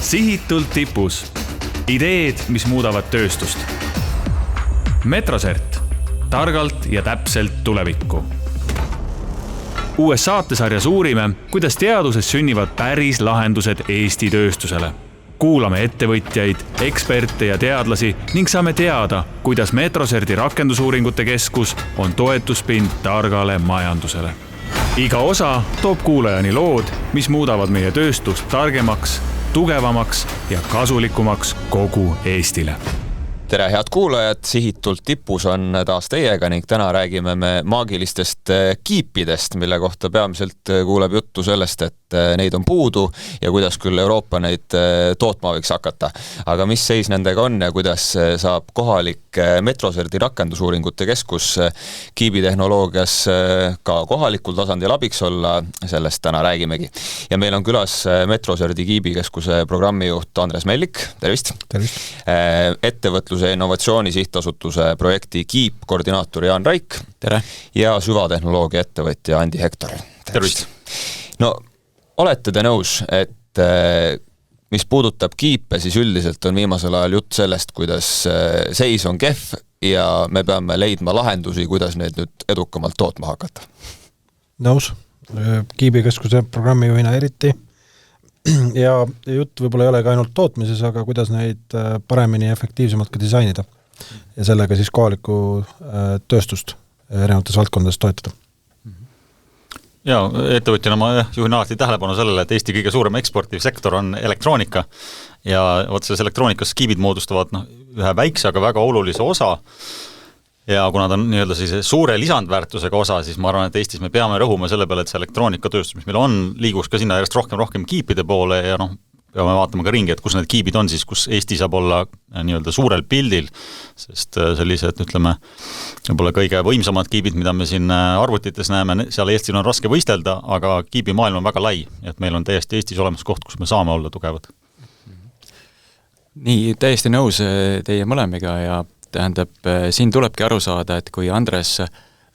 Sihitult tipus. Ideed, mis muudavad tööstust. Metrosert. Targalt ja täpselt tulevikku. Uues saatesarjas uurime, kuidas teaduses sünnivad päris lahendused Eesti tööstusele. Kuulame ettevõtjaid, eksperte ja teadlasi ning saame teada, kuidas Metroserti rakendusuuringute keskus on toetuspind targale majandusele. Iga osa toob kuulajani lood, mis muudavad meie tööstust targemaks, tugevamaks ja kasulikumaks kogu Eestile. Tere, head kuulajad, Sihitult tipus on taas teiega ning täna räägime me maagilistest kiipidest, mille kohta peamiselt kuuleb juttu sellest, et neid on puudu ja kuidas küll Euroopa neid tootma võiks hakata. Aga mis seis nendega on ja kuidas saab kohalik Metroserti rakendusuuringute keskus kiibitehnoloogias ka kohalikul tasandil abiks olla, sellest täna räägimegi. Ja meil on külas Metroserti kiibikeskuse programmijuht Andres Mellik, tervist! Tervist! Ettevõtlus ja innovatsiooni sihtasutuse projekti KIIP koordinaator Jaan Raik. Tere. Ja süvatehnoloogia ettevõtja Andi Hektor. Tervist. No, olete te nõus, et mis puudutab KIIPe, siis üldiselt on viimasel ajal jutt sellest, kuidas seis on kehv ja me peame leidma lahendusi, kuidas neid nüüd edukamalt tootma hakata. Nõus. Kiibikeskuse programmijuhina eriti. Ja jutt võib-olla ei ole ka ainult tootmises, aga kuidas neid paremini ja efektiivsemalt ka disainida ja sellega siis kohalikku tööstust erinevates valdkondades toetada. Ja ettevõtjana ma juhin alati tähelepanu sellele, et Eesti kõige suurem eksportiv sektor on elektroonika ja selles elektroonikas kiibid moodustavad ühe väikse, aga väga olulise osa. Ja kuna ta on nii-öelda siis suure lisandväärtusega osa, siis ma arvan, et Eestis me peame rõhuma selle peale, et see elektroonikatööstus, mis meil on, liiguks ka sinna järjest rohkem kiipide poole ja peame vaatama ka ringi, et kus need kiibid on siis, kus Eesti saab olla nii-öelda suurel pildil, sest sellised, ütleme, võib-olla kõige võimsamad kiibid, mida me siin arvutites näeme, seal Eestil on raske võistelda, aga kiibimaailm on väga lai, et meil on täiesti Eestis olemas koht, kus me saame olla tugevad. Nii, täiesti nõus teie mõlemiga ja tähendab, siin tulebki aru saada, et kui Andres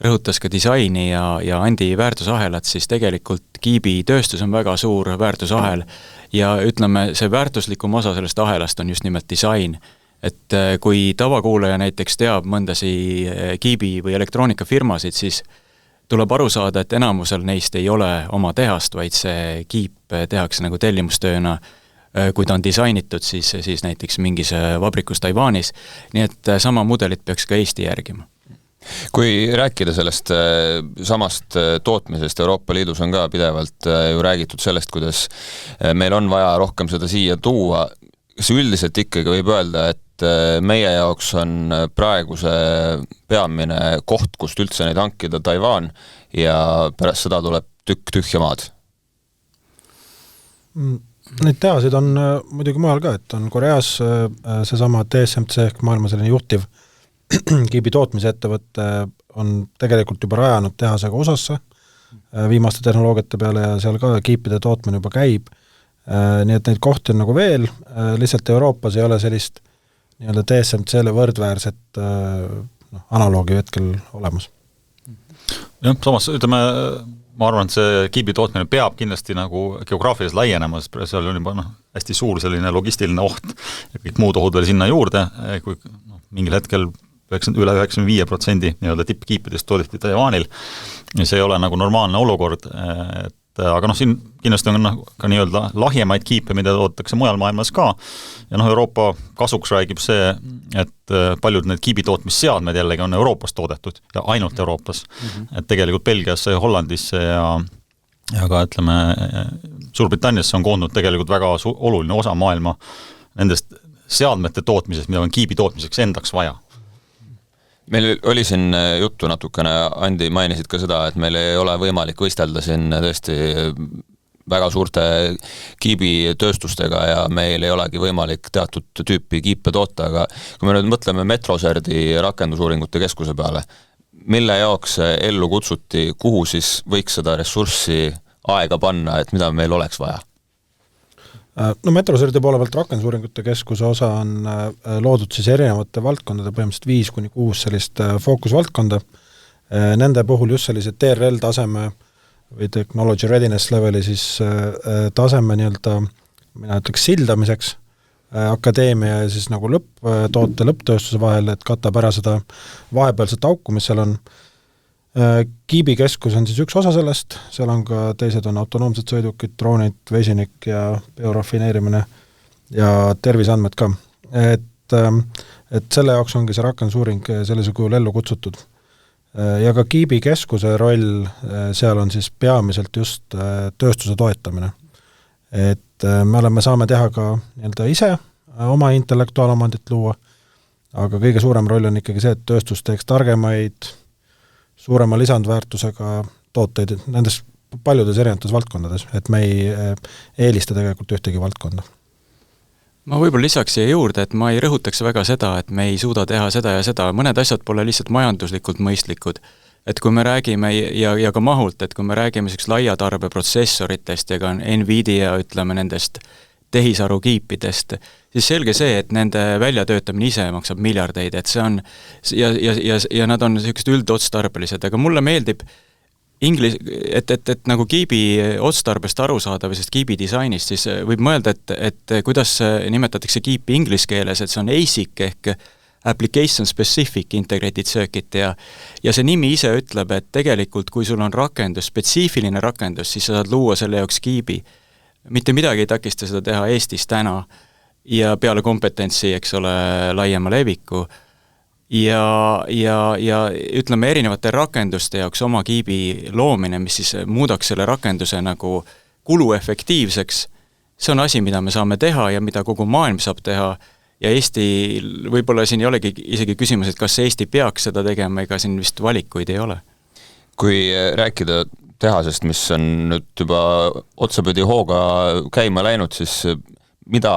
rõhutas ka disaini ja Andi väärtusahelat, siis tegelikult kiibitööstus on väga suur väärtusahel ja ütleme, see väärtuslikum osa sellest ahelast on just nimelt disain. Et kui tavakuulaja näiteks teab mõndasi kiibi või elektroonikafirmasid, siis tuleb aru saada, et enamusel neist ei ole oma tehast, vaid see kiip tehakse nagu tellimustööna, kui ta on disainitud, siis näiteks mingis vabrikus Taiwanis, nii et sama mudelit peaks ka Eesti järgima. Kui rääkida sellest samast tootmisest, Euroopa Liidus on ka pidevalt ju räägitud sellest, kuidas meil on vaja rohkem seda siia tuua, kas üldiselt ikkagi võib öelda, et meie jaoks on praeguse peamine koht, kust üldse neid hankida Taiwan ja pärast seda tuleb tühja maad? Neid tehasid on muidugi mujal ka, et on Koreas seesama TSMC ehk maailma selline juhtiv kiibi tootmise ettevõtte on tegelikult juba rajanud tehasega osasse viimaste tehnoloogiate peale ja seal ka kiipide tootmine juba käib. Nii et neid kohti on nagu veel, lihtsalt Euroopas ei ole sellist nii-öelda TSMC-le võrdväärset analoogi hetkel olemas. Jah, samas ütleme, ma arvan, et see kiibi tootmine peab kindlasti nagu geograafiliselt laienema, sest seal on juba hästi suur selline logistiline oht ja kõik muud ohud veel sinna juurde, kui mingil hetkel üle 95% nii-öelda tippkiipidest toodeti Taiwanil ja see ei ole nagu normaalne olukord, aga siin kindlasti on ka nii-öelda lahjemaid kiipe, mida toodetakse mujal maailmas ka ja Euroopa kasuks räägib see, et paljud need kiibitootmisseadmed jällegi on Euroopas toodetud ja ainult Euroopas, et tegelikult Belgiasse ja Hollandisse ja ka ütleme Suurbritanniasse on koondnud tegelikult väga oluline osa maailma nendest seadmete tootmisest, mida on kiibi tootmiseks endaks vaja. Meil oli siin juttu natukene, Andi mainisid ka seda, et meil ei ole võimalik võistelda siin tõesti väga suurte kiibitööstustega ja meil ei olegi võimalik teatud tüüpi kiipe toota, aga kui me nüüd mõtleme Metroserti rakendusuuringute keskuse peale, mille jaoks ellu kutsuti, kuhu siis võiks seda ressurssi aega panna, et mida meil oleks vaja? No Metroserti poole pealt rakendusuuringute keskuse osa on loodud siis erinevate valdkondade, põhimõtteliselt 5-6 sellist fookusvaldkonda. Nende puhul just sellised TRL taseme või technology readiness leveli siis taseme nii-öelda mina ütleks sildamiseks akadeemia ja siis nagu toote lõpptööstuse vahel, et katab ära seda vahepealset auku, mis seal on. Kiibikeskus on siis üks osa sellest, seal on ka teised on autonoomsed sõidukid, droonid, vesinik ja biorafineerimine ja terviseandmed ka. Et selle jaoks ongi see rakendusuuring sellise kujul ellu kutsutud. Ja ka Kiibikeskuse roll seal on siis peamiselt just tööstuse toetamine. Et me saame teha ka nii-öelda ise oma intellektuaalomandit luua, aga kõige suurem roll on ikkagi see, et tööstus teeks targemaid, suurema lisandväärtusega tooteid nendes paljudes erinevates valdkondades, et me ei eelista tegelikult ühtegi valdkonda. Ma võib-olla lisaks siia juurde, et ma ei rõhutaks väga seda, et me ei suuda teha seda ja seda, mõned asjad pole lihtsalt majanduslikult mõistlikud. Et kui me räägime ja ka mahult, et kui me räägime laiatarbe protsessoritest ja ka Nvidia, ütleme nendest tehisaru kiipidest, siis selge see, et nende väljatöötamine ise maksab miljardeid, et see on ja nad on sellised üldotstarbelised, aga mulle meeldib et nagu kiibi otstarbest aru saada või kiibi disainist, siis võib mõelda, et kuidas nimetatakse kiipi inglise keeles, et see on ASIC ehk Application Specific Integrated Circuit ja see nimi ise ütleb, et tegelikult kui sul on rakendus, spetsiifiline rakendus, siis sa saad luua selle jaoks kiibi. Mitte midagi ei takista seda teha Eestis täna ja peale kompetentsi, eks ole, laiema leviku ja ütleme erinevate rakenduste jaoks oma kiibi loomine, mis siis muudaks selle rakenduse nagu kuluefektiivseks, see on asi, mida me saame teha ja mida kogu maailm saab teha ja Eesti, võib-olla siin ei olegi isegi küsimus, et kas Eesti peaks seda tegema, ega siin vist valikuid ei ole. Kui rääkida tehasest, mis on nüüd juba otsapidi hooga käima läinud, siis mida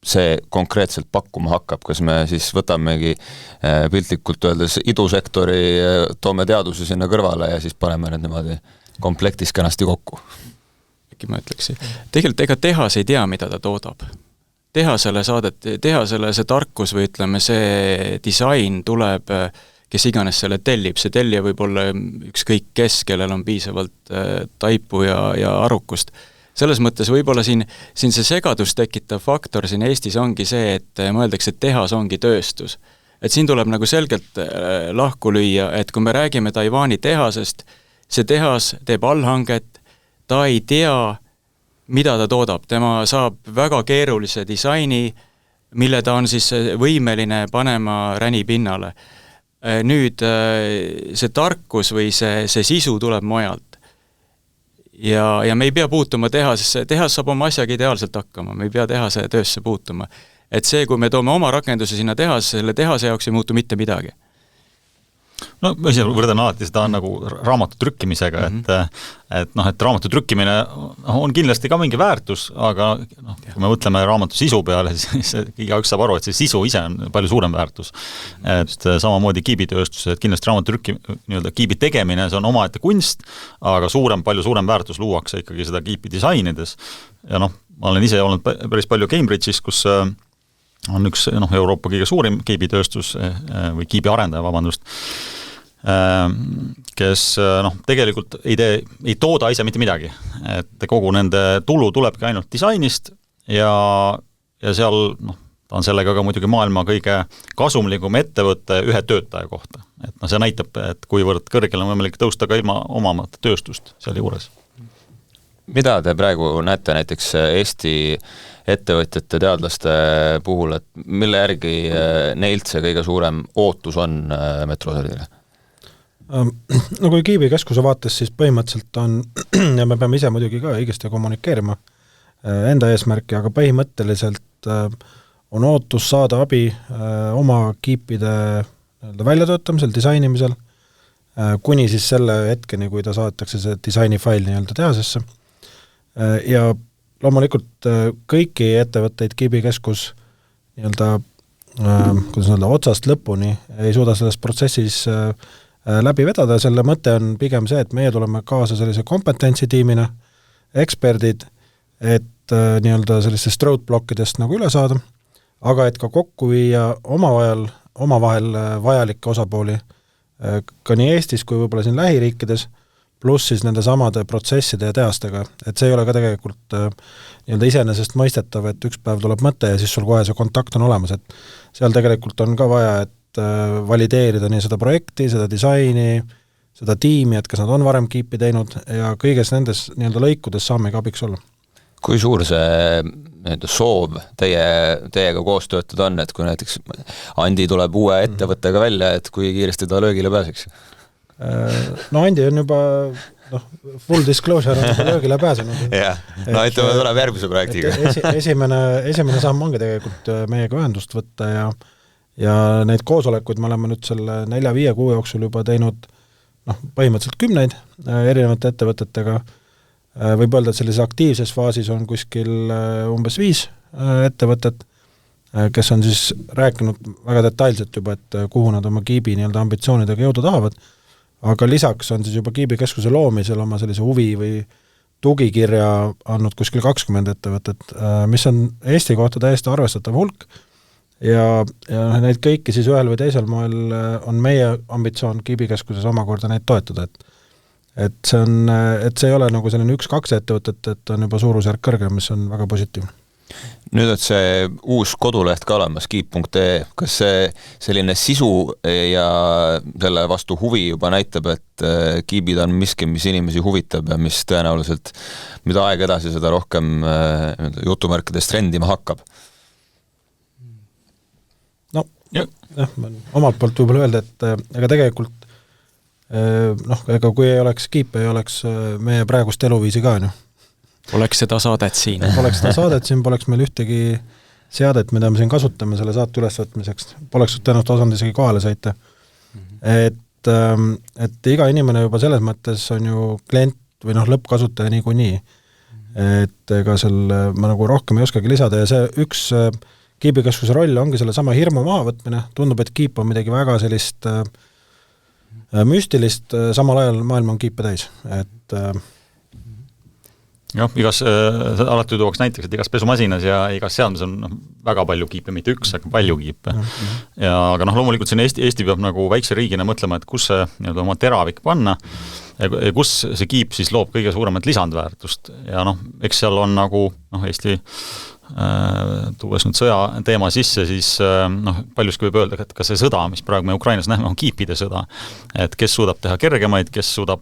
see konkreetselt pakkuma hakkab, kas me siis võtamegi piltlikult öeldes idusektori, toome teaduse sinna kõrvale ja siis paneme need niimoodi komplektis kenasti kokku? Äkki ma ütleks, tegelikult ega tehas ei tea, mida ta toodab. Tehasele see tarkus või ütleme, see disain tuleb, kes iganes selle tellib, see tellija võib olla ükskõik kes, kellel on piisavalt taipu ja arukust. Selles mõttes võib-olla siin see segadus tekitav faktor siin Eestis ongi see, et mõeldakse, et tehas ongi tööstus. Et siin tuleb nagu selgelt lahku lüüa, et kui me räägime Taiwani tehasest, see tehas teeb allhanget, ta ei tea, mida ta toodab. Tema saab väga keerulise disaini, mille ta on siis võimeline panema räni pinnale. Nüüd see tarkus või see sisu tuleb mujalt. Ja me ei pea puutuma tehasesse, tehas saab oma asjaga ideaalselt hakkama, me ei pea tehase töösse puutuma. Et see, kui me toome oma rakenduse sinna tehase, selle tehase jaoks ei muutu mitte midagi. No ma ise võrdan alati seda nagu raamatu trükkimisega, et raamatu trükkimine on kindlasti ka mingi väärtus, aga kui me mõtleme raamatu sisu peale, siis igaüks saab aru, et see sisu ise on palju suurem väärtus. Et samamoodi kiibitööstus, et kindlasti raamatu kiibi tegemine, see on omaette kunst, aga palju suurem väärtus luuakse ikkagi seda kiipi disainides. Ja ma olen ise olnud päris palju Cambridge'is, kus on üks Euroopa kõige suurim kiibitööstus või kiibi arendaja, vabandust, kes tegelikult ei tooda ise mitte midagi. Et kogu nende tulu tulebki ainult disainist ja seal ta on sellega ka muidugi maailma kõige kasumlikum ettevõtte ühe töötaja kohta. Et see näitab, et kuivõrd kõrgel on võimalik tõusta ka ilma omamata tööstust seal juures. Mida te praegu näete näiteks Eesti ettevõtjate, teadlaste puhul, et mille järgi neilt see kõige suurem ootus on metrosõidile? No kui Kiibikeskuse vaates, siis põhimõtteliselt on, ja me peame ise muidugi ka õigesti kommunikeerima enda eesmärki, aga põhimõtteliselt on ootus saada abi oma kiipide väljatöötamisel, disainimisel, kuni siis selle hetkeni, kui ta saadetakse see disainifail tehasesse. Ja loomulikult kõiki ettevõtteid Kiibikeskus otsast lõpuni ei suuda selles protsessis läbi vedada, selle mõte on pigem see, et meie tuleme kaasa sellise kompetentsitiimina, eksperdid, et sellistest roadblockidest nagu üle saada, aga et ka kokku viia omavahel vajalikke osapooli ka nii Eestis kui võib-olla siin lähiriikides, pluss siis nende samade protsesside ja tehastega, et see ei ole ka tegelikult nii-öelda iseenesest mõistetav, et üks päev tuleb mõte ja siis sul kohe see kontakt on olemas, et seal tegelikult on ka vaja, et valideerida nii seda projekti, seda disaini, seda tiimi, et kas nad on varem kiipi teinud ja kõiges nendes nii-öelda lõikudes saamegi abiks olla. Kui suur see soov teiega koos töötada on, et kui näiteks Andi tuleb uue ettevõttega välja, et kui kiiresti ta löögile pääseks? No Andi on juba full disclosure on juba löögile pääsenud. Jah, no ütleme, tuleb järgmise projektiga. Esimene samm ongi tegelikult meiega ühendust võtta ja neid koosolekuid me oleme nüüd selle 4-5 kuu jooksul juba teinud põhimõtteliselt 10 erinevate ettevõtetega. Võib öelda, et sellises aktiivses faasis on kuskil umbes 5 ettevõtet, kes on siis rääkinud väga detailselt juba, et kuhu nad oma kiibi nii-öelda ambitsioonidega jõuda tahavad, aga lisaks on siis juba kiibikeskuse loomisel oma sellise huvi või tugikirja andnud kuskil 20 ettevõtet, mis on Eesti kohta täiesti arvestatav hulk ja neid kõiki siis ühel või teisel moel on meie ambitsioon kiibikeskuses omakorda neid toetada, et see ei ole nagu selline 1-2 ettevõtet, et on juba suurusjärk kõrgem, mis on väga positiivne. Nüüd, et see uus koduleht ka olemas, kiip.ee, kas see selline sisu ja selle vastu huvi juba näitab, et kiibid on miski, mis inimesi huvitab ja mis tõenäoliselt, mida aeg edasi, seda rohkem jutumärkides trendima hakkab? Omalt poolt võib-olla öelda, et ega tegelikult ega kui ei oleks kiip, ei oleks meie praegust eluviisi ka, Poleks seda saadet siin. Poleks seda saadet siin, poleks meil ühtegi seadet, mida me siin kasutame selle saate ülesvõtmiseks. Poleks tõenäoliselt osanud isegi kohale sõita. Et iga inimene juba selles mõttes on ju klient või lõppkasutaja niikuinii. Et ega ma nagu rohkem ei oskagi lisada ja see üks kiibikeskuse roll ongi selle sama hirmu mahavõtmine. Tundub, et kiip on midagi väga sellist müstilist, samal ajal maailm on kiipe täis. Et alati tuuaks näiteks, et igas pesumasinas ja igas seadmes on väga palju kiipe, mitte üks, aga palju kiipe. Aga loomulikult siin Eesti peab nagu väikse riigina mõtlema, et kus see oma teravik panna ja kus see kiip siis loob kõige suuremat lisandväärtust. Ja eks seal on nagu Eesti tuues nüüd sõja teema sisse, siis paljuski võib öelda, et ka see sõda, mis praegu me Ukrainas näeme, on kiipide sõda. Et kes suudab teha kergemaid, kes suudab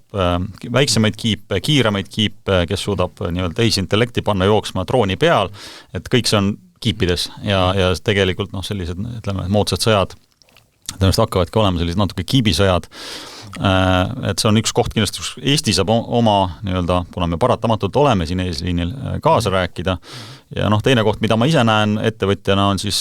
väiksemaid kiipe, kiiremaid kiipe, kes suudab tehisintellekti panna jooksma drooni peal, et kõik see on kiipides ja tegelikult sellised, ütleme, moodsad sõjad tõenäoliselt hakkavadki olema sellised natuke kiibisõjad, et see on üks koht kindlasti, kus Eesti saab oma kuna me paratamatult oleme siin eesliinil kaasa rääkida ja teine koht, mida ma ise näen ettevõtjana, on siis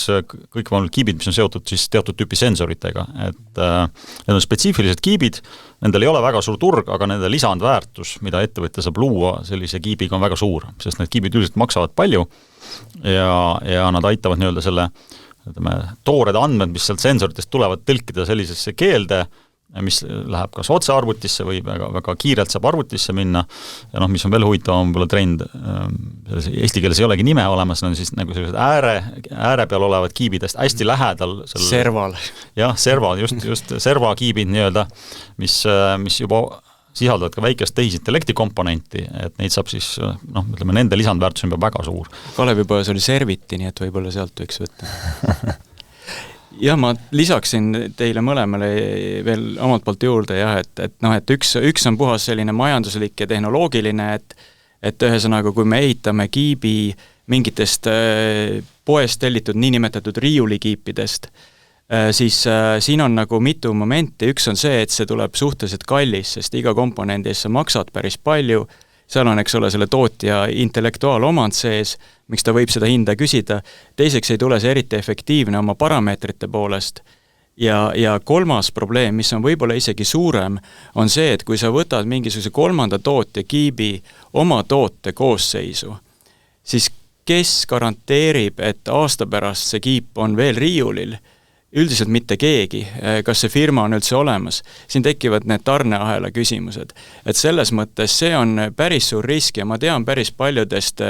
kõik kiibid, mis on seotud siis teatud tüüpi sensoritega, et need on spetsiifilised kiibid, nendel ei ole väga suur turg, aga nende lisandväärtus, mida ettevõtja saab luua sellise kiibiga on väga suur, sest need kiibid üldiselt maksavad palju ja nad aitavad selle toored andmed, mis sealt sensoritest tulevad, tõlkida sellisesse keelde, mis läheb kas otse arvutisse või väga kiirelt saab arvutisse minna ja mis on veel huvitavam võib-olla trend, eesti keeles ei olegi nime olemas, on siis nagu sellised ääre peal olevad kiibidest hästi lähedal serval. Jah, serval, just serva kiibid mis juba sisaldavad ka väikest tehisintellekti komponenti, et neid saab siis, ütleme, nende lisandväärtus on väga suur. Kalev juba see oli serviti, nii et võib-olla sealt võiks võtta. Ja ma lisaksin teile mõlemale veel omalt poolt juurde, et üks on puhas selline majanduslik ja tehnoloogiline, et ühesõnaga, kui me ehitame kiibi mingitest poest tellitud niinimetatud riiulikiipidest, siis siin on nagu mitu momenti, üks on see, et see tuleb suhteliselt kallis, sest iga komponendi eest sa maksad päris palju, seal on, eks ole, selle tootja intellektuaalomand sees, miks ta võib seda hinda küsida, teiseks ei tule see eriti efektiivne oma parameetrite poolest ja kolmas probleem, mis on võib-olla isegi suurem, on see, et kui sa võtad mingisuguse kolmanda tootja kiibi oma toote koosseisu, siis kes garanteerib, et aasta pärast see kiip on veel riiulil, üldiselt mitte keegi, kas see firma on üldse olemas, siin tekivad need tarneahela küsimused. Et selles mõttes see on päris suur risk ja ma tean päris paljudest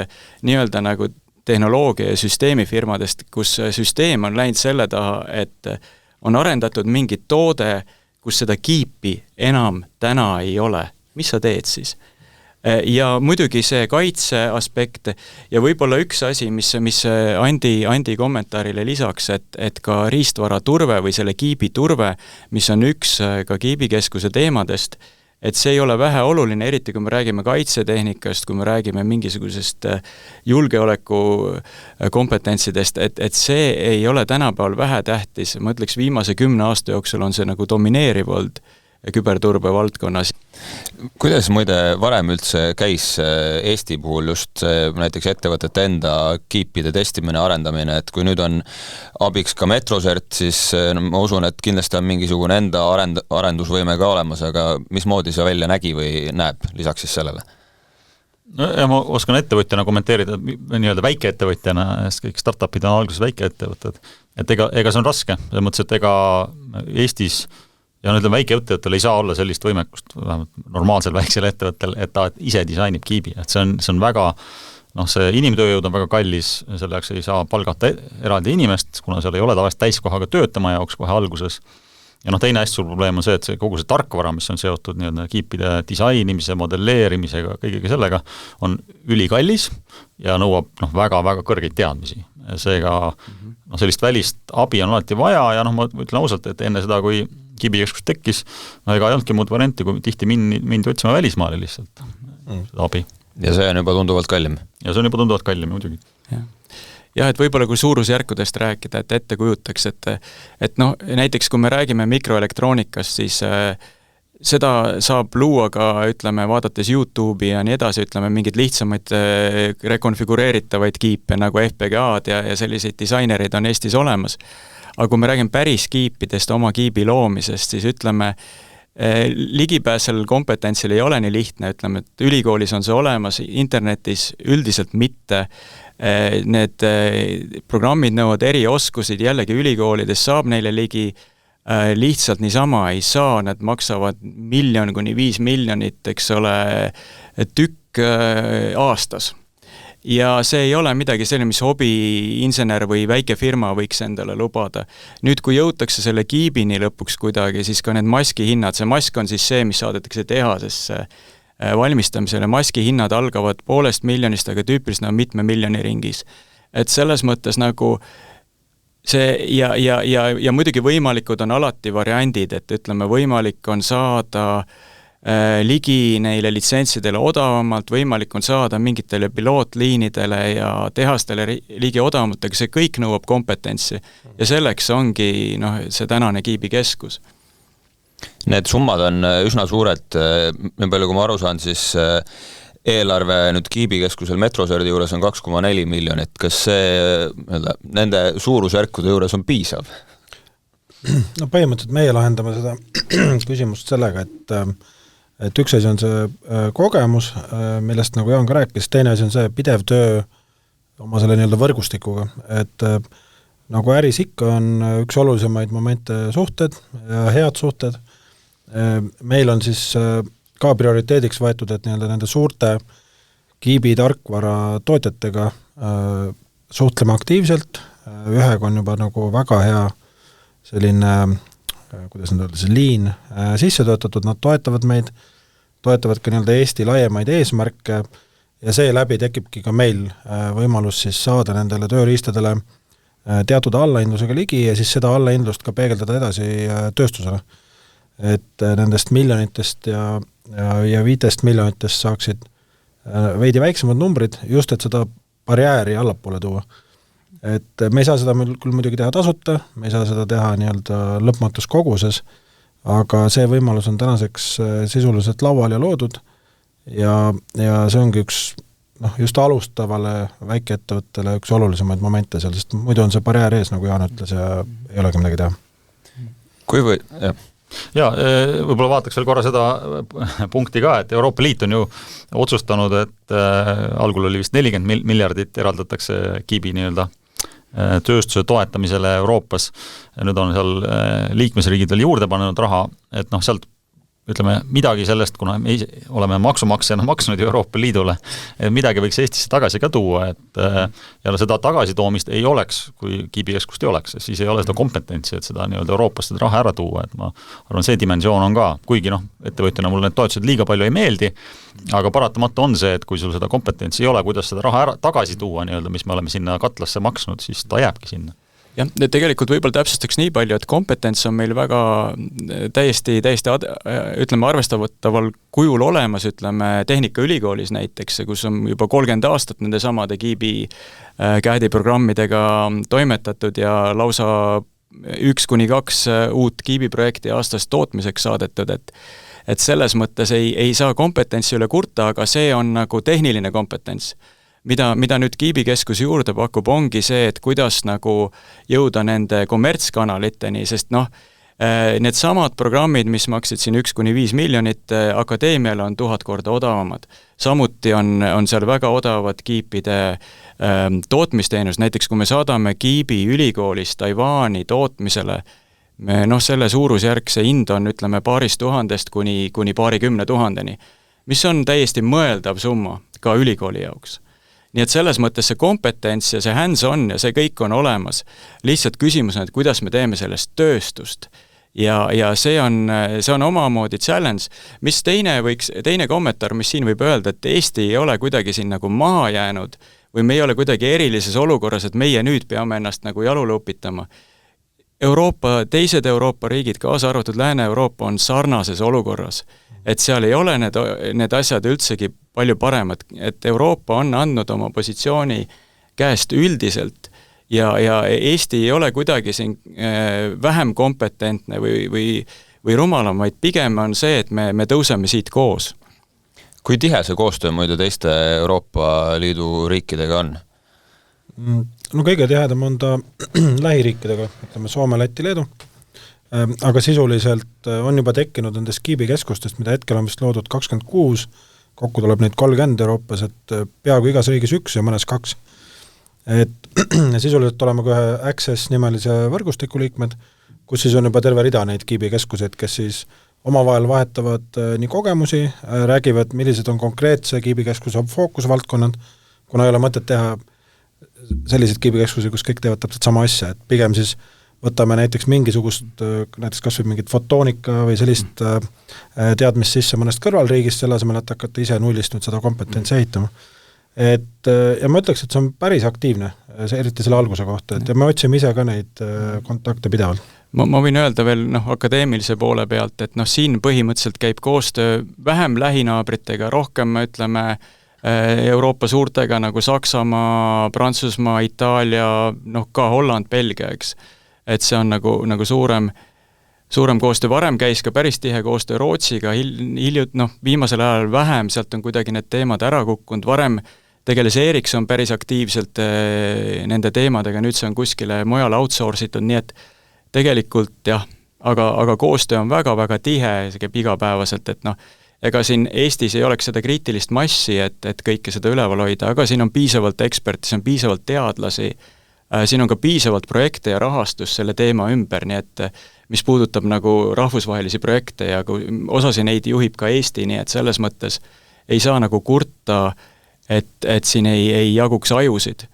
nii-öelda nagu tehnoloogia ja süsteemifirmadest, kus süsteem on läinud selle taha, et on arendatud mingi toode, kus seda kiipi enam täna ei ole mis sa teed siis? Ja muidugi see kaitse aspekt ja võib-olla üks asi, mis Andi kommentaarile lisaks, et ka riistvara turve või selle kiibi turve, mis on üks ka kiibikeskuse teemadest, et see ei ole vähe oluline, eriti kui me räägime kaitsetehnikast, kui me räägime mingisugusest julgeoleku kompetentsidest, et see ei ole tänapäeval vähetähtis, ma ütleks viimase 10 aasta jooksul on see nagu domineeriv olnud küberturbe valdkonnas. Kuidas muide varem üldse käis Eesti puhul just näiteks ettevõtete enda kiipide testimine, arendamine, et kui nüüd on abiks ka Metrosert, siis ma usun, et kindlasti on mingisugune enda arendusvõime ka olemas, aga mismoodi see välja nägi või näeb lisaks siis sellele? No, ja ma oskan ettevõtjana kommenteerida nii-öelda väikeettevõtjana, sest kõik startupid on alguses väikeettevõtted, et ega see on raske, selles mõttes, et ega Eestis ja ütleme, väikeettevõttel ei saa olla sellist võimekust, vähemalt normaalsel väiksel ettevõttel, et ta ise disainib kiibi, et see on väga, see inimtööjõud on väga kallis, selle jaoks ei saa palgata eraldi inimest, kuna seal ei ole tavaliselt täiskohaga töötama jaoks kohe alguses. Ja teine hästi suur probleem on see, et kogu see tarkvara, mis on seotud nii-öelda kiipide disainimise, modelleerimisega, kõigega sellega, on ülikallis ja nõuab väga-väga kõrgeid teadmisi. Seega sellist välist abi on alati vaja ja ma ütlen ausalt, et enne seda, kui kiibikeskus tekkis, ega ei olnudki muud varianti, kui tihti mindi otsima välismaale lihtsalt seda abi. Ja see on juba tunduvalt kallim. Ja see on juba tunduvalt kallim, muidugi. Jah, et võib-olla kui suurusjärkudest rääkida, et ette kujutaks, et näiteks kui me räägime mikroelektroonikast, siis seda saab luua ka, ütleme, vaadates YouTube'i ja nii edasi, ütleme, mingid lihtsamaid rekonfigureeritavaid kiipe nagu FPGA-d ja selliseid disainereid on Eestis olemas. Aga kui me räägime päris kiipidest, oma kiibi loomisest, siis ütleme, ligipääs sellel kompetentsil ei ole nii lihtne, ütleme, et ülikoolis on see olemas, internetis üldiselt mitte. Need programmid nõuavad erioskusid, jällegi ülikoolides saab neile ligi, lihtsalt niisama ei saa, nad maksavad 1 miljon kuni 5 miljonit, eks ole, tükk aastas. Ja see ei ole midagi selline, mis hobiinsener või väike firma võiks endale lubada. Nüüd, kui jõutakse selle kiibini lõpuks kuidagi, siis ka need maskihinnad, see mask on siis see, mis saadetakse tehasesse valmistamisele. Maskihinnad algavad 500 miljonist, aga tüüpiliselt on 1 miljoni ringis. Et selles mõttes nagu see ja muidugi võimalikud on alati variandid, et ütleme, võimalik on saada ligi neile litsentsidele odavamalt, võimalik on saada mingitele pilootliinidele ja tehastele ligi odavamalt, aga see kõik nõuab kompetentsi. Ja selleks ongi see tänane kiibikeskus. Need summad on üsna suured, nii palju kui ma aru saan, siis eelarve nüüd kiibikeskusel Metroserdi juures on 2,4 miljonit. Kas see nende suurusjärkude juures on piisav? No põhimõtteliselt meie lahendame seda küsimust sellega, et üks asi on see kogemus, millest nagu Jaan ka rääkis, teine asi on see pidev töö oma selle nii-öelda võrgustikuga, et nagu äris ikka on üks olulisemaid momente suhted ja head suhted. Meil on siis ka prioriteediks võetud, et nii-öelda nende suurte kiibi tarkvara tootjatega suhtlema aktiivselt, ühega on juba nagu väga hea selline kuidas nad öelda, see liin sisse töötatud, nad toetavad meid, toetavad ka nii-öelda Eesti laiemaid eesmärke ja see läbi tekibki ka meil võimalus siis saada nendele tööriistadele teatud allahindlusega ligi ja siis seda allahindlust ka peegeldada edasi tööstusele. Et nendest miljonitest ja 5 miljonitest saaksid veidi väiksemad numbrid, just et seda barjääri allapoole tuua. Et me ei saa seda küll muidugi teha tasuta, me ei saa seda teha nii-öelda lõpmatus koguses, aga see võimalus on tänaseks sisuliselt laual ja loodud ja see ongi üks just alustavale väikeettevõttele üks olulisemaid momente seal, sest muidu on see barjäär ees, nagu Jaan ütles, ja ei olegi midagi teha. Ja võib-olla vaataks veel korra seda punkti ka, et Euroopa Liit on ju otsustanud, et algul oli vist 40 miljardit eraldatakse kiibi nii-öelda tööstuse toetamisele Euroopas. Nüüd on seal liikmesriigid veel juurde pannud raha, et sealt ütleme, midagi sellest, kuna me oleme maksumaksjana maksnud Euroopa Liidule, midagi võiks Eestisse tagasi ka tuua, et ja seda tagasitoomist ei oleks, kui kiibikeskust ei oleks, siis ei ole seda kompetentsi, et seda nii-öelda Euroopast seda raha ära tuua, et ma arvan, see dimensioon on ka, kuigi ettevõtjana mulle need toetused liiga palju ei meeldi, aga paratamatu on see, et kui sul seda kompetentsi ei ole, kuidas seda raha tagasi tuua nii-öelda, mis me oleme sinna katlasse maksnud, siis ta jääbki sinna. Jah, tegelikult võib-olla täpsustaks nii palju, et kompetents on meil väga täiesti ütleme, arvestataval kujul olemas, ütleme, Tehnikaülikoolis näiteks, kus on juba 30 aastat nende samade kiibi käediprogrammidega toimetatud ja lausa 1-2 uut kiibiprojekti aastas tootmiseks saadetud, et selles mõttes ei saa kompetentsi üle kurta, aga see on nagu tehniline kompetents. Mida nüüd kiibikeskus juurde pakub, ongi see, et kuidas nagu jõuda nende kommertskanaliteni, sest need samad programmid, mis maksid siin 1-5 miljonit, akadeemiale on 1000 korda odavamad. Samuti on seal väga odavad kiipide tootmisteenus, näiteks kui me saadame kiibi ülikoolist Taiwani tootmisele, selle suurusjärk, see hind on, ütleme, paarist tuhandest kuni paarikümne tuhandeni, mis on täiesti mõeldav summa ka ülikooli jaoks. Nii et selles mõttes see kompetents ja see hands-on ja see kõik on olemas. Lihtsalt küsimus on, et kuidas me teeme sellest tööstust. Ja see on omamoodi challenge. Mis teine kommentaar, mis siin võib öelda, et Eesti ei ole kuidagi siin nagu maha jäänud või me ei ole kuidagi erilises olukorras, et meie nüüd peame ennast nagu jalule upitama. Teised Euroopa riigid, kaasa arvatud Lääne-Euroopa, on sarnases olukorras. Et seal ei ole need asjad üldsegi palju paremad, et Euroopa on andnud oma positsiooni käest üldiselt ja Eesti ei ole kuidagi siin vähem kompetentne või rumalam, vaid pigem on see, et me tõuseme siit koos. Kui tihe see koostöö muide teiste Euroopa Liidu riikidega on? Kõige tihedam on ta lähiriikidega, ütleme Soome, Läti, Leedu. Aga sisuliselt on juba tekkinud nendest kiibikeskustest, mida hetkel on vist loodud 26, kokku tuleb neid 30 Euroopas, et peaaegu igas riigis 1 ja mõnes 2. Et sisuliselt oleme ka ühe Access nimelise võrgustiku liikmed, kus siis on juba terve rida neid kiibikeskuseid, kes siis omavahel vahetavad nii kogemusi, räägivad, millised on konkreetse kiibikeskuse fookusvaldkonnad, kuna ei ole mõtet teha selliseid kiibikeskusi, kus kõik teevad täpselt sama asja, et pigem siis võtame näiteks mingisugust, näiteks kas või mingit fotoonika või sellist teadmist sisse mõnest kõrvalriigist, selle asemel, et hakata ise nullist nüüd seda kompetentsi ehitama. Ja ma ütleks, et see on päris aktiivne, eriti selle alguse kohta, et ja me otsime ise ka neid kontakte pidevalt. Ma võin öelda veel akadeemilise poole pealt, et siin põhimõtteliselt käib koostöö vähem lähinaabritega, rohkem, ütleme, Euroopa suurtega nagu Saksamaa, Prantsusmaa, Itaalia, ka Holland, Belgia, eks. Et see on nagu suurem koostöö, varem käis ka päris tihe koostöö Rootsiga, viimasel ajal vähem, sealt on kuidagi need teemad ära kukkunud, varem tegeles Ericsson päris aktiivselt nende teemadega, nüüd see on kuskile mujal outsourcitud, nii et tegelikult jah, aga koostöö on väga-väga tihe, see käib igapäevaselt, et ega siin Eestis ei oleks seda kriitilist massi, et kõike seda üleval hoida, aga siin on piisavalt eksperti, siin on piisavalt teadlasi, siin on ka piisavalt projekte ja rahastus selle teema ümber, nii et mis puudutab nagu rahvusvahelisi projekte ja osasi neid juhib ka Eesti, nii et selles mõttes ei saa nagu kurta, et siin ei jaguks ajusid.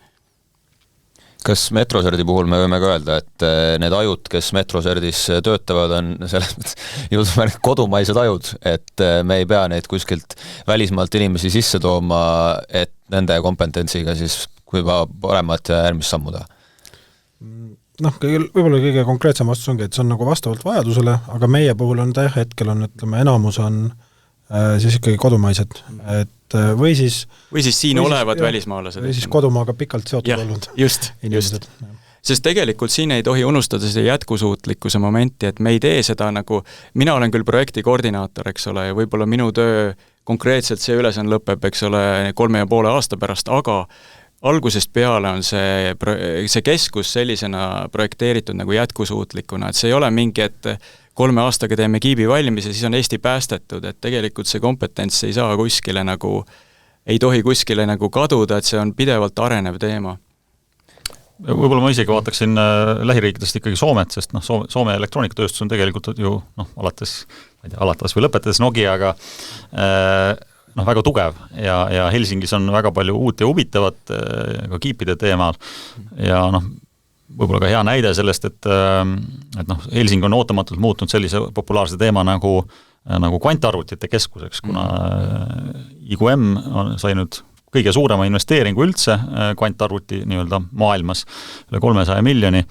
Kas Metroserdi puhul me võime ka öelda, et need ajud, kes Metroserdis töötavad, on selles mõttes kodumaised ajud, et me ei pea neid kuskilt välismaalt inimesi sisse tooma, et nende kompetentsiga siis kui paremat ja järgmist sammuda? Võib-olla kõige konkreetsem vastus ongi, et see on nagu vastavalt vajadusele, aga meie puhul on hetkel on, ütleme, enamus on siis ikkagi kodumaised, et või siis siin olevad välismaalased. Või siis kodumaaga pikalt seotud olnud. Just. Sest tegelikult siin ei tohi unustada seda jätkusuutlikkuse momenti, et me ei tee seda nagu, mina olen küll projekti koordinaator, eks ole, ja võib-olla minu töö konkreetselt see ülesanne lõpeb, eks ole, 3,5 aasta pärast, aga algusest peale on see keskus sellisena projekteeritud nagu jätkusuutlikuna, et see ei ole mingi, et 3 aastaga teeme kiibi valmis ja siis on Eesti päästetud, et tegelikult see kompetents ei saa kuskile nagu, ei tohi kuskile nagu kaduda, et see on pidevalt arenev teema. võib-olla ma isegi vaataksin lähiriikidest ikkagi Soomet, sest Soome elektroonikatööstus on tegelikult ju alates või lõpetades Nokiaga väga tugev ja Helsingis on väga palju uut ja huvitavat ka kiipide teemal ja võib-olla ka hea näide sellest, et Helsing on ootamatult muutnud sellise populaarse teema nagu kvantarvutite keskuseks, kuna IQM sai nüüd kõige suurema investeeringu üldse kvantarvuti nii-öelda maailmas, üle 300 miljoni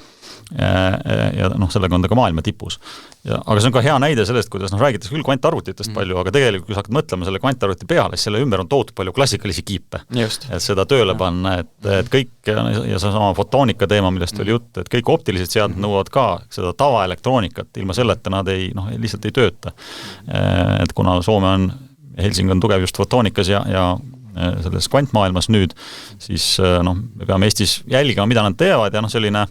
ja sellega on ta ka maailma tipus. Aga see on ka hea näide sellest, kuidas räägitakse küll kvantarvutitest palju, aga tegelikult kui sa hakkad mõtlema selle kvantarvuti peale, siis selle ümber on tohutud palju klassikalisi kiipe. Et seda tööle panna, et kõik ja sama fotoonika teema, millest oli jutt, et kõik optilised seadmed nõuavad ka seda tavaelektroonikat, ilma selleta nad lihtsalt ei tööta. Et kuna Soome on, Helsing on tugev just fotoonikas ja selles kvantmaailmas nüüd, siis me peame Eestis jälgima, mida nad teevad ja selline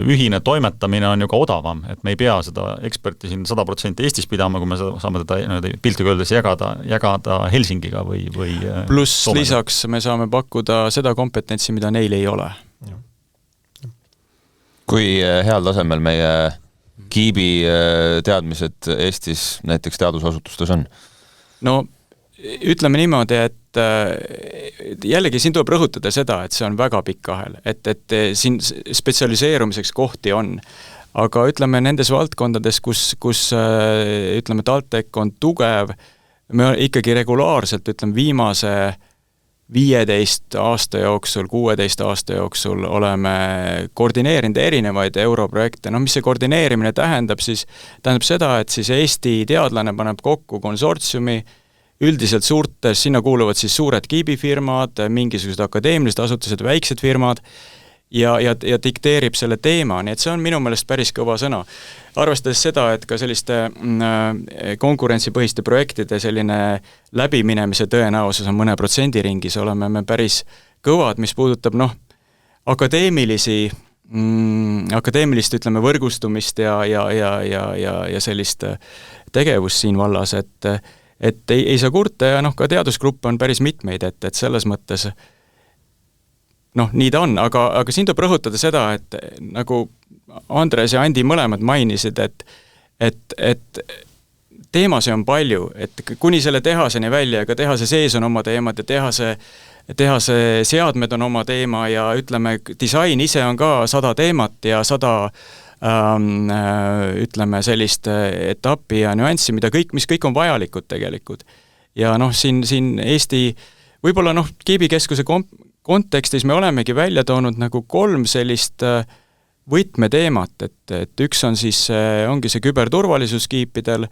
ühine toimetamine on ju ka odavam, et me ei pea seda eksperti siin 100% Eestis pidama, kui me saame teda piltiga öeldes jagada Helsingiga või pluss lisaks me saame pakkuda seda kompetentsi, mida neil ei ole. Kui heal tasemel meie kiibi teadmised Eestis näiteks teadusasutustes on? Ütleme niimoodi, et jällegi siin tuleb rõhutada seda, et see on väga pikk ahel, et siin spetsialiseerumiseks kohti on, aga ütleme nendes valdkondades, kus ütleme TalTech on tugev, me ikkagi regulaarselt viimase 15 aasta jooksul, 16 aasta jooksul oleme koordineerinud erinevaid europrojekte. Mis see koordineerimine tähendab? Tähendab seda, et siis Eesti teadlane paneb kokku konsortsiumi, üldiselt suurtes, sinna kuuluvad siis suured kiibifirmad, mingisugused akadeemilised asutused, väiksed firmad ja dikteerib selle teema, nii et see on minu meelest päris kõva sõna. Arvestades seda, et ka selliste konkurentsipõhiste projektide selline läbiminemise tõenäosus on mõne protsendi ringis, oleme me päris kõvad, mis puudutab akadeemilist võrgustumist ja sellist tegevust siin vallas, et ei saa kurta ja ka teadusgruppe on päris mitmeid, et selles mõttes nii ta on, aga siin tuleb rõhutada seda, et nagu Andres ja Andi mõlemad mainisid, et teemasid on palju, et kuni selle tehaseni välja, aga tehase sees on oma teemad ja tehase seadmed on oma teema ja disain ise on ka 100 teemat ja 100 sellist etappi ja nüanssi, mis kõik on vajalikud tegelikult. Ja siin Eesti, võib-olla kiibikeskuse kontekstis me olemegi välja toonud 3 sellist võtmeteemat, et üks on siis, ongi see küberturvalisus kiipidel,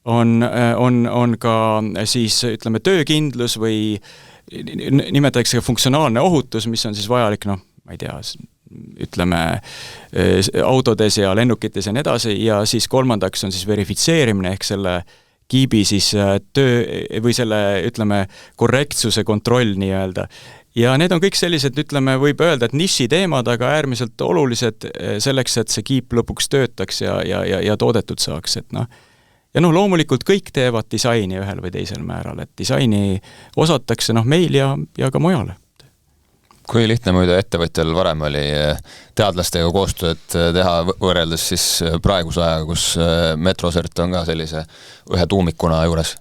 on ka siis, töökindlus või nimetatakse funktsionaalne ohutus, mis on siis vajalik, ma ei tea, autodes ja lennukites ja nii edasi ja siis kolmandaks on siis verifitseerimine ehk selle kiibi siis töö või selle, korrektsuse kontroll nii-öelda. Ja need on kõik sellised, võib öelda, et niši teemad, aga äärmiselt olulised selleks, et see kiip lõpuks töötaks ja toodetud saaks, ja loomulikult kõik teevad disaini ühel või teisel määral, et disaini osatakse meil ja ka mujale. Kui lihtne muide ettevõtjal varem oli teadlastega koostööd teha võrreldes siis praeguse ajaga, kus Metrosert on ka sellise ühe tuumikuna juures?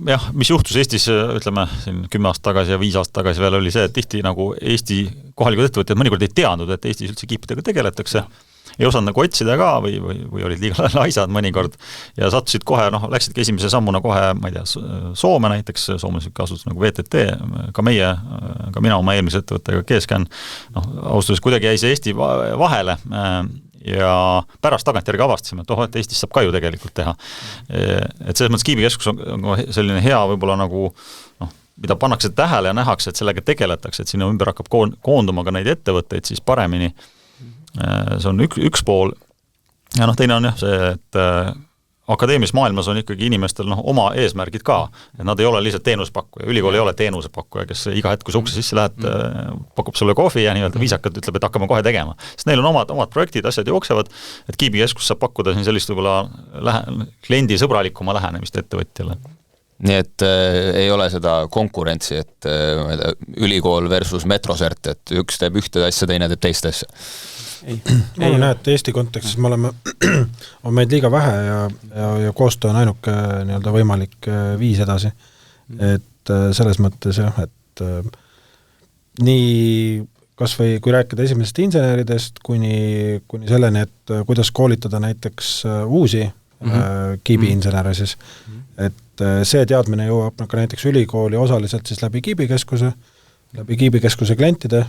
Jah, mis juhtus Eestis, siin 10 aastat tagasi ja 5 aastat tagasi veel oli see, et tihti Eesti kohalikud ettevõtjad mõnikord ei teadnud, et Eestis üldse kiipidega tegeletakse. Ei osanud otsida ka või olid liiga laisad mõnikord ja sattusid kohe, läksidki esimese sammuna kohe, ma ei tea, Soome näiteks, Soomes asutus nagu VTT, ka mina oma eelmise ettevõttega GScan, austuseks kuidagi jäi see Eesti vahele ja pärast tagantjärgi avastasime, et Eestis saab ka ju tegelikult teha. Et selles mõttes kiibikeskus on selline hea võib-olla mida pannakse tähele ja nähakse, et sellega tegeletakse, et sinna ümber hakkab koonduma ka neid ettevõtteid siis paremini. See on üks pool ja teine on see, et akadeemilis maailmas on ikkagi inimestel oma eesmärgid ka, et nad ei ole lihtsalt teenuspakkuja, ülikool ei ole teenusepakkuja, kes iga hetk, kui ukse sisse lähed, pakub sulle kohvi ja nii-öelda viisakalt ütleb, et hakkame kohe tegema. Sest neil on omad projektid, asjad jooksevad, et kiibikeskus saab pakkuda siin sellist võib-olla kliendi sõbralikuma lähenemist ettevõtjale. nii et ei ole seda konkurentsi, et ülikool versus Metrosert, et üks teeb ühte asja, teine teeb teist asja. Ma olen näed, Eesti kontekstis me oleme, on meid liiga vähe ja koostöö on ainuke nii-öelda võimalik viis edasi. Et selles mõttes jah, et nii kas või kui rääkida esimesest inseneridest kuni selleni, et kuidas koolitada näiteks uusi kiibiinsenere siis, et see teadmine jõuab ka näiteks ülikooli osaliselt siis läbi kiibikeskuse klientide,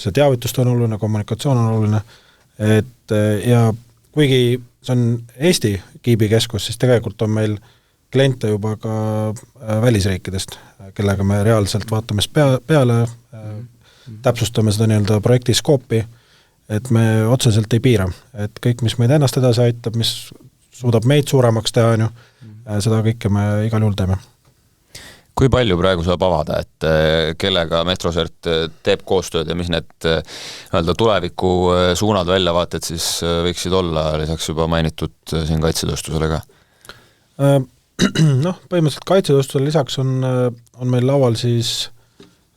see teavitus on oluline, kommunikatsioon on oluline, et ja kuigi see on Eesti kiibikeskus, siis tegelikult on meil kliente juba ka välisriikidest, kellega me reaalselt vaatame peale, täpsustame seda nii-öelda projekti skoopi, et me otseselt ei piira, et kõik, mis meid ennast edasi aitab, mis suudab meid suuremaks teha, seda kõike me igal juhul teeme. Kui palju praegu saab avada, et kellega Metrosert teeb koostööd ja mis need tuleviku suunad väljavaated siis võiksid olla, lisaks juba mainitud siin kaitsetööstusele ka? Põhimõtteliselt kaitsetööstusele lisaks on meil laual siis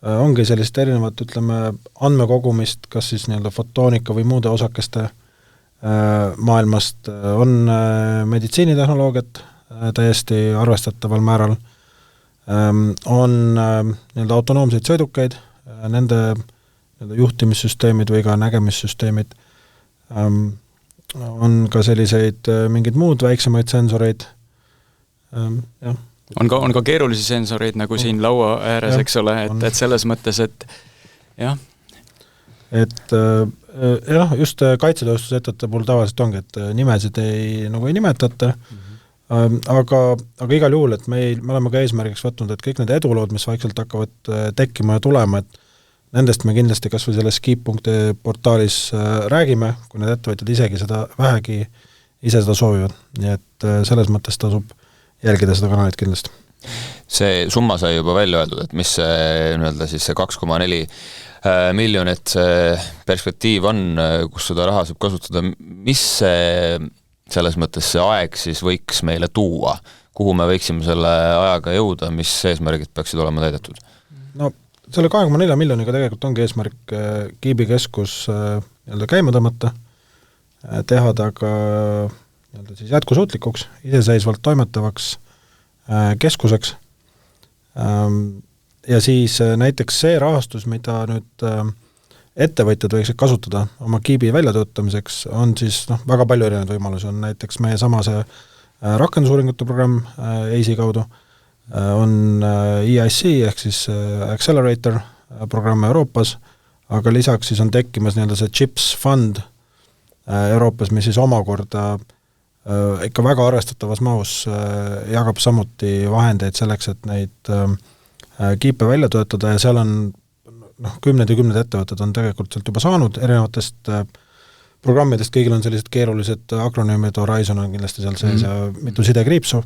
ongi sellist erinevat, ütleme, andmekogumist, kas siis nii-öelda fotoonika või muude osakeste maailmast, on meditsiinitehnoloogiat täiesti arvestataval määral, on nii-öelda autonoomseid sõidukeid, nende nii-öelda juhtimissüsteemid või ka nägemissüsteemid, on ka selliseid mingid muud väiksemaid sensoreid, jah. On ka keerulisi sensoreid nagu siin laua ääres, eks ole, et selles mõttes, et jah. Et jah, just kaitsetööstuse ettevõtte puhul tavaliselt ongi, et nimesid ei nimetata, aga igal juhul, et me oleme ka eesmärgiks võtnud, et kõik need edulood, mis vaikselt hakkavad tekkima ja tulema, et nendest me kindlasti kas või selles Keep.ee portaalis räägime, kui need ettevõtjad isegi seda vähegi ise seda soovivad. Nii et selles mõttes tasub jälgida seda kanalit kindlasti. See summa sai juba välja öeldud, et mis see 2,4 miljonit perspektiiv on, kus seda raha saab kasutada, mis selles mõttes see aeg siis võiks meile tuua, kuhu me võiksime selle ajaga jõuda, mis eesmärgid peaksid olema täidetud? No selle 2,4 miljoniga tegelikult ongi eesmärk kiibikeskus käima tõmmata, teha ta ka siis jätkusuutlikuks, iseseisvalt toimetavaks keskuseks ja siis näiteks see rahastus, mida nüüd ettevõtjad võiksid kasutada oma kiibi väljatöötamiseks, on siis väga palju erinevaid võimalusi, on näiteks meie sama see rakendusuuringute programm EISi kaudu, on EIC ehk siis Accelerator programm Euroopas, aga lisaks siis on tekkimas nii-öelda see CHIPS fund Euroopas, mis siis omakorda ikka väga arvestatavas mahus jagab samuti vahendeid selleks, et neid kiipe välja töötada ja seal on kümned ja kümned ettevõtted on tegelikult sealt juba saanud erinevatest programmidest, kõigil on sellised keerulised akronüümid, Horizon on kindlasti seal sees ja mitu sidekriipsu,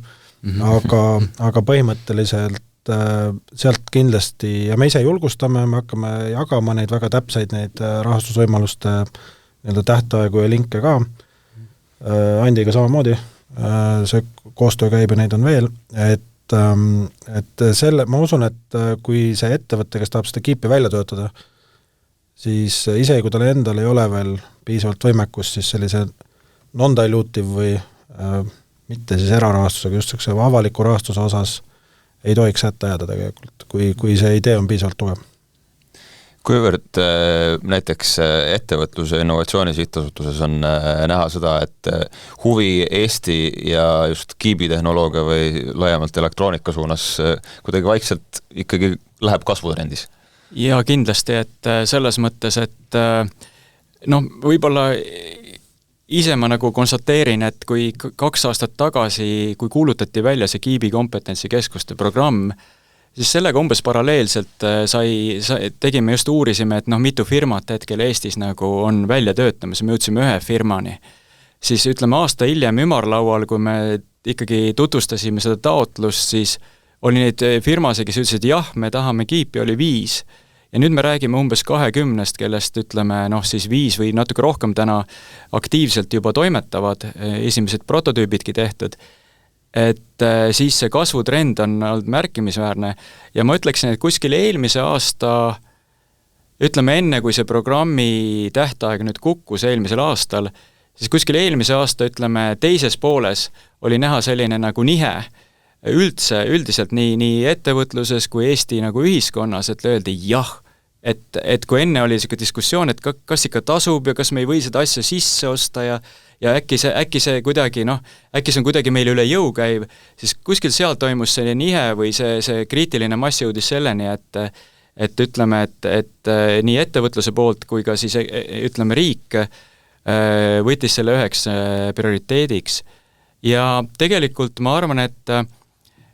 aga põhimõtteliselt sealt kindlasti, ja me ise julgustame, me hakkame jagama neid väga täpseid neid rahastusvõimaluste nii-öelda tähtaegu ja linke ka, Andiga samamoodi, see koostöö käib ja neid on veel, et selle, ma usun, et kui see ettevõte, kes tahab seda kiipi välja töötada, siis isegi kui tal endal ei ole veel piisavalt võimekust, siis sellise non-dilutive või mitte siis erarahastusega, just avaliku rahastuse osas ei tohiks hätta jääda tegelikult, kui see idee on piisavalt tugev. Kuivõrd näiteks ettevõtluse ja innovatsiooni sihtasutuses on näha seda, et huvi Eesti ja just kiibitehnoloogia või laiemalt elektroonika suunas kuidagi vaikselt ikkagi läheb kasvutrendis? Ja kindlasti, et selles mõttes, et võib-olla ise ma nagu konstateerin, et kui 2 aastat tagasi, kui kuulutati välja see Kiibi kompetentsikeskuste programm, siis sellega umbes paralleelselt tegime just uurisime, et mitu firmat hetkel Eestis nagu on välja töötamas, me jõudsime 1 firmani. Siis ütleme aasta hiljem ümarlaual, kui me ikkagi tutvustasime seda taotlust, siis oli neid firmasid, kes ütlesid, jah, me tahame kiipi, oli 5. Ja nüüd me räägime umbes 20, kellest ütleme siis 5 või natuke rohkem täna aktiivselt juba toimetavad, esimesed prototüübidki tehtud. et siis see kasvutrend on olnud märkimisväärne ja ma ütleksin, et kuskil eelmise aasta, ütleme enne, kui see programmi tähtaeg nüüd kukkus eelmisel aastal, siis kuskil eelmise aasta, ütleme, teises pooles oli näha selline nagu nihe üldiselt nii ettevõtluses kui Eesti nagu ühiskonnas, et öeldi jah, et kui enne oli selline diskussioon, et kas ikka tasub ja kas me ei või seda asja sisse osta ja äkki see kuidagi, äkki see on kuidagi meile üle jõu käiv, siis kuskil seal toimus selline nihe või see kriitiline mass jõudis selleni, et ütleme, et nii ettevõtluse poolt kui ka siis ütleme riik võttis selle üheks prioriteediks. Ja tegelikult ma arvan, et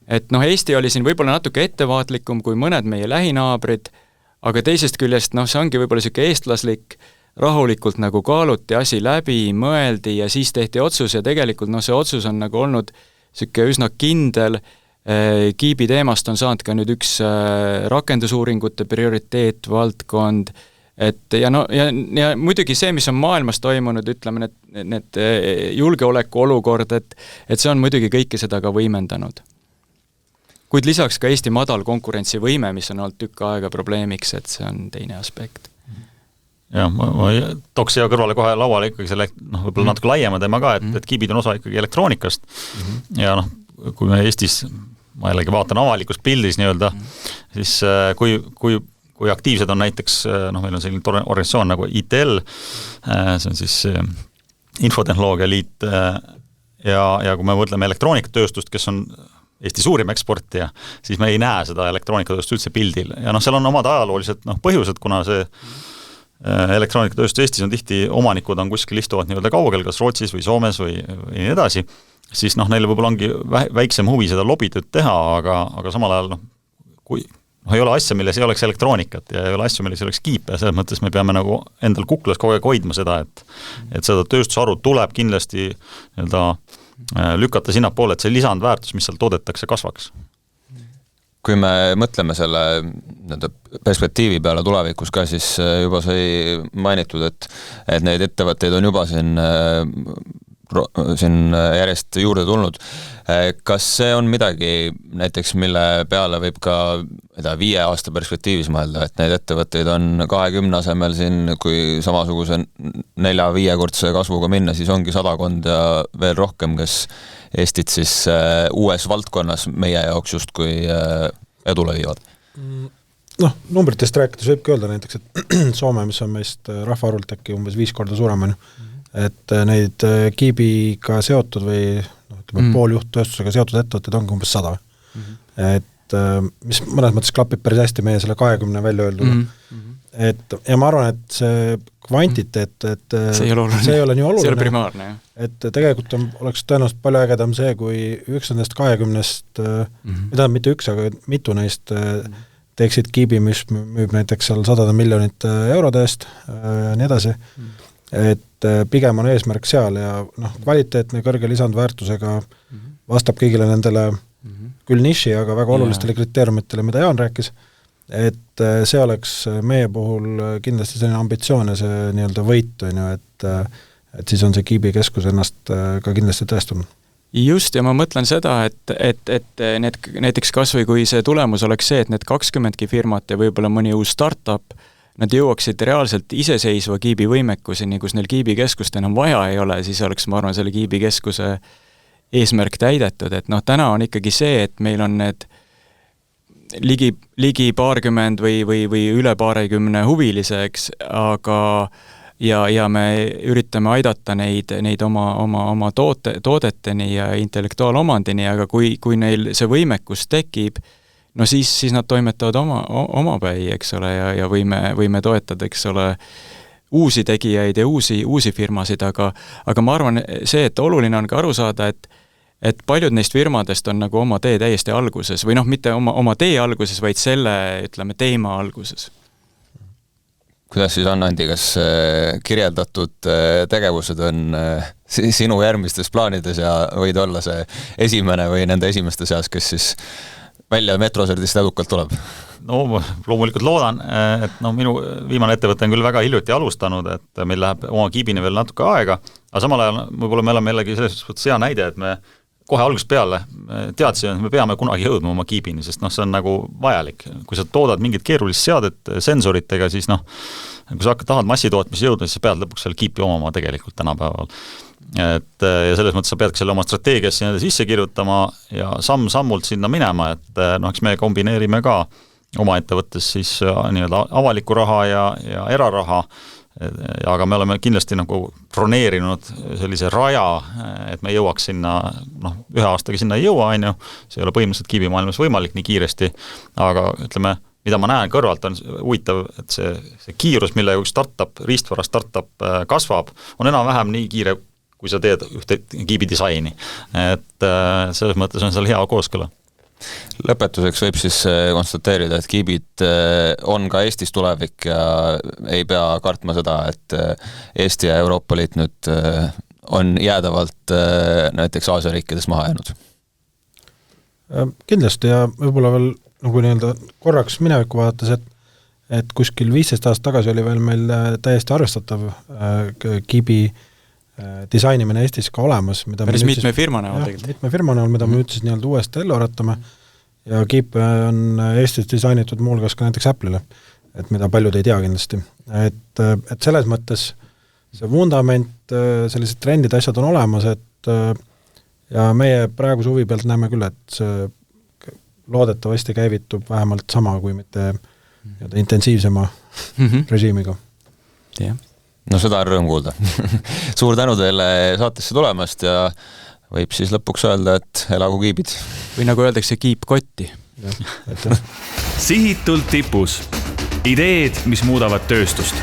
Eesti oli siin võib-olla natuke ettevaatlikum kui mõned meie lähinaabrid, aga teisest küljest, see ongi võib-olla selline eestlaslik, rahulikult nagu kaaluti asi läbi, mõeldi ja siis tehti otsus ja tegelikult see otsus on nagu olnud selline üsna kindel. Kiibi teemast on saanud ka nüüd üks rakendusuuringute prioriteetvaldkond, ja muidugi see, mis on maailmas toimunud, ütleme, need julgeoleku olukord, et see on muidugi kõike seda ka võimendanud. Kuid lisaks ka Eesti madal konkurentsivõime, mis on olnud tükk aega probleemiks, et see on teine aspekt. Jah, ma tooks siia kõrvale kohe lauale ikkagi selle võib-olla natuke laiema teema ka, et kiibid on osa ikkagi elektroonikast ja kui me Eestis, ma jällegi vaatan avalikust pildis nii-öelda, siis kui aktiivsed on näiteks, meil on selline organisatsioon nagu ITL, see on siis Infotehnoloogia Liit ja kui me mõtleme elektroonikatööstust, kes on Eesti suurim eksportija, siis me ei näe seda elektroonikatööstust üldse pildil. Ja seal on omad ajaloolised põhjused, kuna see elektroonikatööstus Eestis on tihti omanikud on kuskil istuvad nii-öelda kaugel, kas Rootsis või Soomes või nii edasi, siis neile võib-olla ongi väiksem huvi seda lobitööd teha, aga samal ajal kui ei ole asja, milles ei oleks elektroonikat ja ei ole asju, milles ei oleks kiipe ja selles mõttes me peame nagu endal kuklas kogu aeg hoidma seda, et seda tööstusharu tuleb kindlasti nii-öelda lükata sinnapoole, et see lisandväärtus, mis seal toodetakse, kasvaks. Kui me mõtleme selle perspektiivi peale tulevikus ka, siis juba sai mainitud, et neid ettevõtteid on juba siin järjest juurde tulnud. Kas see on midagi näiteks, mille peale võib ka 5 aasta perspektiivis mõelda, et neid ettevõtteid on 20 asemel siin, kui samasuguse 4-5 kordse kasvuga minna, siis ongi 100 ja veel rohkem, kes Eestit siis uues valdkonnas meie jaoks justkui edule viivad? Numbritest rääkides võibki öelda näiteks, et Soome, mis on meist rahvaarvult äkki umbes 5 korda suurem, et neid kiibiga seotud või pooljuhttööstusega seotud ettevõtteid ongi umbes 100. Et mis mõnes mõttes klapib päris hästi meie selle 20 välja öeldud. Ja ma arvan, et see kvantiteet, et see ei ole nii oluline. See ei ole primaarne, jah. Et tegelikult oleks tõenäoliselt palju ägedam see, kui üks nendest 20, mitte üks, aga mitu neist teeksid kiibi, mis müüb näiteks seal 100 miljonit eurode eest ja nii edasi. Et pigem on eesmärk seal ja kvaliteetne kõrge lisandväärtusega vastab kõigile nendele küll niši, aga väga olulistele kriteeriumitele, mida Jaan rääkis, et see oleks meie puhul kindlasti selline ambitsioon ja see nii-öelda võit on ju, et siis on see Kiibi keskus ennast ka kindlasti tõestunud. Just, ja ma mõtlen seda, et need, näiteks kasvõi kui see tulemus oleks see, et need 20 firmat ja võib-olla mõni uus startup, nad jõuaksid reaalselt iseseisva Kiibi võimekuseni, kus neil Kiibi keskust enam vaja ei ole, siis oleks, ma arvan, selle Kiibi keskuse eesmärk täidetud, et täna on ikkagi see, et meil on need ligi paarkümmend või üle 20 huviliseks, aga ja me üritame aidata neid oma toodeteni ja intellektuaalomandini, aga kui neil see võimekus tekib, siis nad toimetavad omapäi, eks ole, ja võime toetada, eks ole, uusi tegijaid ja uusi firmasid, aga ma arvan see, et oluline on ka aru saada, et paljud neist firmadest on nagu oma tee täiesti alguses või mitte oma tee alguses, vaid selle, ütleme, teema alguses. Kuidas siis on, Andi, kas kirjeldatud tegevused on sinu järgmistes plaanides ja võid olla see esimene või nende esimeste seas, kes siis välja metroserdist edukalt tuleb? Loomulikult loodan, et minu viimane ettevõte on küll väga hiljuti alustanud, et meil läheb oma kiibini veel natuke aega, aga samal ajal võib-olla me oleme jällegi selles suhtes hea näide, et me kohe algusest peale teadsime, et me peame kunagi jõudma oma kiibini, sest see on nagu vajalik. Kui sa toodad mingit keerulist seadet sensoritega, siis kui sa tahad massitootmise jõuda, siis sa pead lõpuks selle kiipi omama tegelikult tänapäeval. Ja selles mõttes sa peadki selle oma strateegiasse sisse kirjutama ja samm-sammult sinna minema, et eks me kombineerime ka oma ettevõttes siis nii-öelda avaliku raha ja eraraha, aga me oleme kindlasti nagu broneerinud sellise raja, et me jõuaks sinna, ühe aastaga sinna ei jõua, see ei ole põhimõtteliselt kiibimaailmas võimalik nii kiiresti, aga ütleme, mida ma näen kõrvalt on huvitav, et see kiirus, millega üks startup, riistvara startup kasvab, on enam-vähem nii kiire, kui sa teed ühte kiibidisaini. Et selles mõttes on seal hea kooskõla. Lõpetuseks võib siis konstateerida, et kiibid on ka Eestis tulevik ja ei pea kartma seda, et Eesti ja Euroopa Liit nüüd on jäädavalt näiteks Aasia riikides maha jäänud. Kindlasti ja võib-olla veel nagu nii-öelda korraks minevikku vaadates, et kuskil 15 aastat tagasi oli veel meil täiesti arvestatav kiibi disainimine Eestis ka olemas. Päris mitme firma näol tegelikult. Mitme firma näol, mida me nüüd siis nii-öelda uuesti ellu aratame ja kiip on Eestis disainitud muuhulgas ka näiteks Apple'ile, et mida paljud ei tea kindlasti. Et selles mõttes see vundament, sellised trendid, asjad on olemas, et ja meie praeguse huvi pealt näeme küll, et see loodetavasti käivitub vähemalt sama kui mitte intensiivsema režiimiga. Jah. No seda on rõõm kuulda. Suur tänu teile saatesse tulemast ja võib siis lõpuks öelda, et elagu kiibid. Või nagu öeldakse, kiip kotti. Sihitult tipus. Ideed, mis muudavad tööstust.